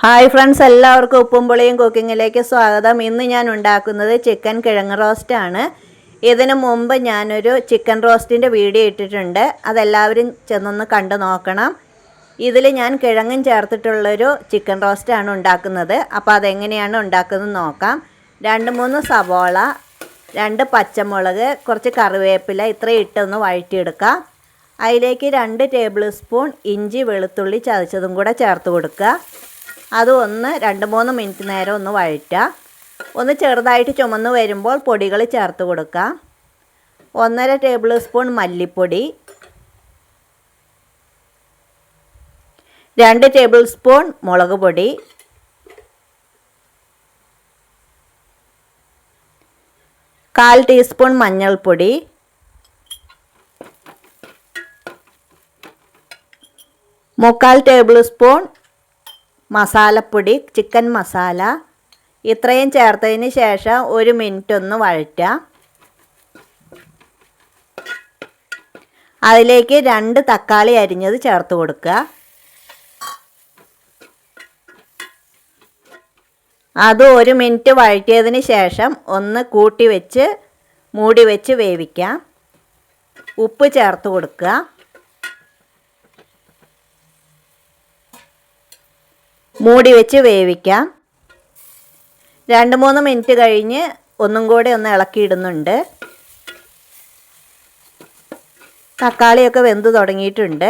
Hi friends, എല്ലാവർക്കും ഉപ്പും പുളിയും കുക്കിങ്ങിലേക്ക് സ്വാഗതം. ഇന്ന് ഞാൻ ഉണ്ടാക്കുന്നത് ചിക്കൻ കിഴങ്ങ് റോസ്റ്റാണ്. ഇതിനു മുമ്പ് ഞാനൊരു ചിക്കൻ റോസ്റ്റിൻ്റെ വീഡിയോ ഇട്ടിട്ടുണ്ട്. അതെല്ലാവരും ചെന്നൊന്ന് കണ്ടു നോക്കണം. ഇതിൽ ഞാൻ കിഴങ്ങും ചേർത്തിട്ടുള്ളൊരു ചിക്കൻ റോസ്റ്റാണ് ഉണ്ടാക്കുന്നത്. അപ്പോൾ അതെങ്ങനെയാണ് ഉണ്ടാക്കുന്നത് നോക്കാം. 2-3 സവോള, 2 പച്ചമുളക്, കുറച്ച് കറിവേപ്പില ഇത്രയും ഇട്ടൊന്ന് വഴറ്റിയെടുക്കാം. അതിലേക്ക് 2 ടേബിൾ സ്പൂൺ ഇഞ്ചി വെളുത്തുള്ളി ചതച്ചതും കൂടെ ചേർത്ത് കൊടുക്കുക. അത് ഒന്ന് 2-3 മിനിറ്റ് നേരം ഒന്ന് വഴറ്റുക. ഒന്ന് ചെറുതായിട്ട് ചുമന്ന് വരുമ്പോൾ പൊടികൾ ചേർത്ത് കൊടുക്കുക. 1.5 ടേബിൾ സ്പൂൺ മല്ലിപ്പൊടി, 2 ടേബിൾ സ്പൂൺ മുളക് പൊടി, 1/4 ടീസ്പൂൺ മഞ്ഞൾപ്പൊടി, 1/4 ടേബിൾ സ്പൂൺ മസാലപ്പൊടി, ചിക്കൻ മസാല. ഇത്രയും ചേർത്തതിന് ശേഷം 1 മിനിറ്റ് ഒന്ന് വഴറ്റുക. അതിലേക്ക് 2 തക്കാളി അരിഞ്ഞത് ചേർത്ത് കൊടുക്കുക. അത് 1 മിനിറ്റ് വഴറ്റിയതിന് ശേഷം ഒന്ന് കൂട്ടി വെച്ച് മൂടി വെച്ച് വേവിക്കാം. ഉപ്പ് ചേർത്ത് കൊടുക്കുക. മൂടി വെച്ച് വേവിക്കാം. 2-3 മിനിറ്റ് കഴിഞ്ഞ് ഒന്നും കൂടെ ഒന്ന് ഇളക്കിയിടുന്നുണ്ട്. തക്കാളിയൊക്കെ വെന്ത് തുടങ്ങിയിട്ടുണ്ട്.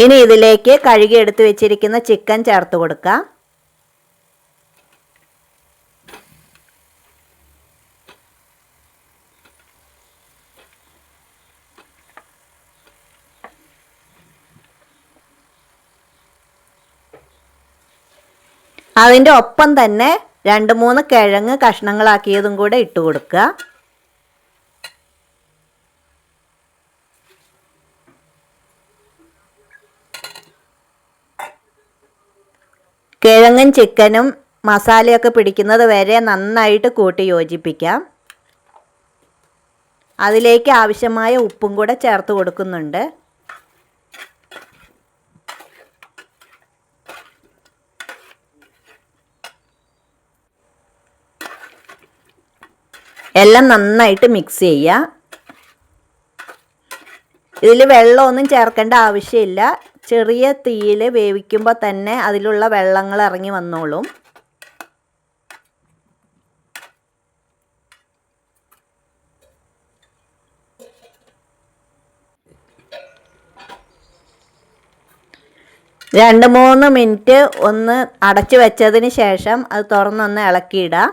ഇനി ഇതിലേക്ക് കഴുകി എടുത്ത് വെച്ചിരിക്കുന്ന ചിക്കൻ ചേർത്ത് കൊടുക്കാം. അതിൻ്റെ ഒപ്പം തന്നെ 2-3 കിഴങ്ങ് കഷ്ണങ്ങളാക്കിയതും കൂടെ ഇട്ട് കൊടുക്കുക. കിഴങ്ങും ചിക്കനും മസാലയൊക്കെ പിടിക്കുന്നത് വരെ നന്നായിട്ട് കൂട്ടി യോജിപ്പിക്കാം. അതിലേക്ക് ആവശ്യമായ ഉപ്പും കൂടെ ചേർത്ത് കൊടുക്കുന്നുണ്ട്. എല്ലാം നന്നായിട്ട് മിക്സ് ചെയ്യുക. ഇതിൽ വെള്ളമൊന്നും ചേർക്കേണ്ട ആവശ്യമില്ല. ചെറിയ തീയിൽ വേവിക്കുമ്പോൾ തന്നെ അതിലുള്ള വെള്ളങ്ങൾ ഇറങ്ങി വന്നോളും. രണ്ട് 3 മിനിറ്റ് ഒന്ന് അടച്ചു വെച്ചതിന് ശേഷം അത് തുറന്നൊന്ന് ഇളക്കിയിടുക.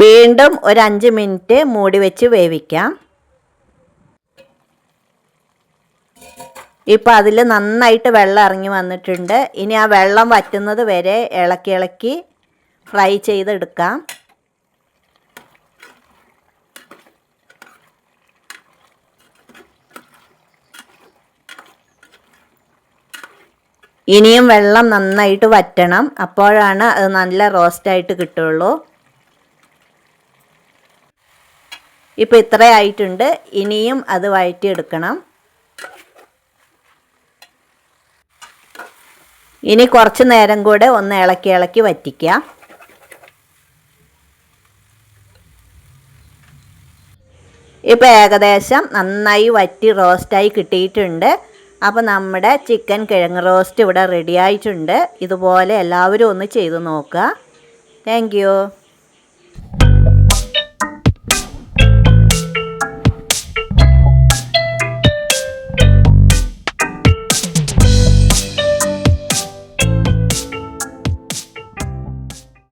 വീണ്ടും ഒരു 5 മിനിറ്റ് മൂടി വെച്ച് വേവിക്കാം. ഇപ്പോൾ അതിൽ നന്നായിട്ട് വെള്ളം ഇറങ്ങി വന്നിട്ടുണ്ട്. ഇനി ആ വെള്ളം വറ്റുന്നത് വരെ ഇളക്കി ഫ്രൈ ചെയ്തെടുക്കാം. ഇനിയും വെള്ളം നന്നായിട്ട് വറ്റണം. അപ്പോഴാണ് അത് നല്ല റോസ്റ്റായിട്ട് കിട്ടുള്ളൂ. ഇപ്പോൾ ഇത്ര ആയിട്ടുണ്ട്. ഇനിയും അത് വഴറ്റിയെടുക്കണം. ഇനി കുറച്ച് നേരം കൂടെ ഒന്ന് ഇളക്കി വറ്റിക്കുക. ഇപ്പോൾ ഏകദേശം നന്നായി വറ്റി റോസ്റ്റായി കിട്ടിയിട്ടുണ്ട്. അപ്പോൾ നമ്മുടെ ചിക്കൻ കിഴങ്ങ് റോസ്റ്റ് ഇവിടെ റെഡി ആയിട്ടുണ്ട്. ഇതുപോലെ എല്ലാവരും ഒന്ന് ചെയ്ത് നോക്കുക. Thank you.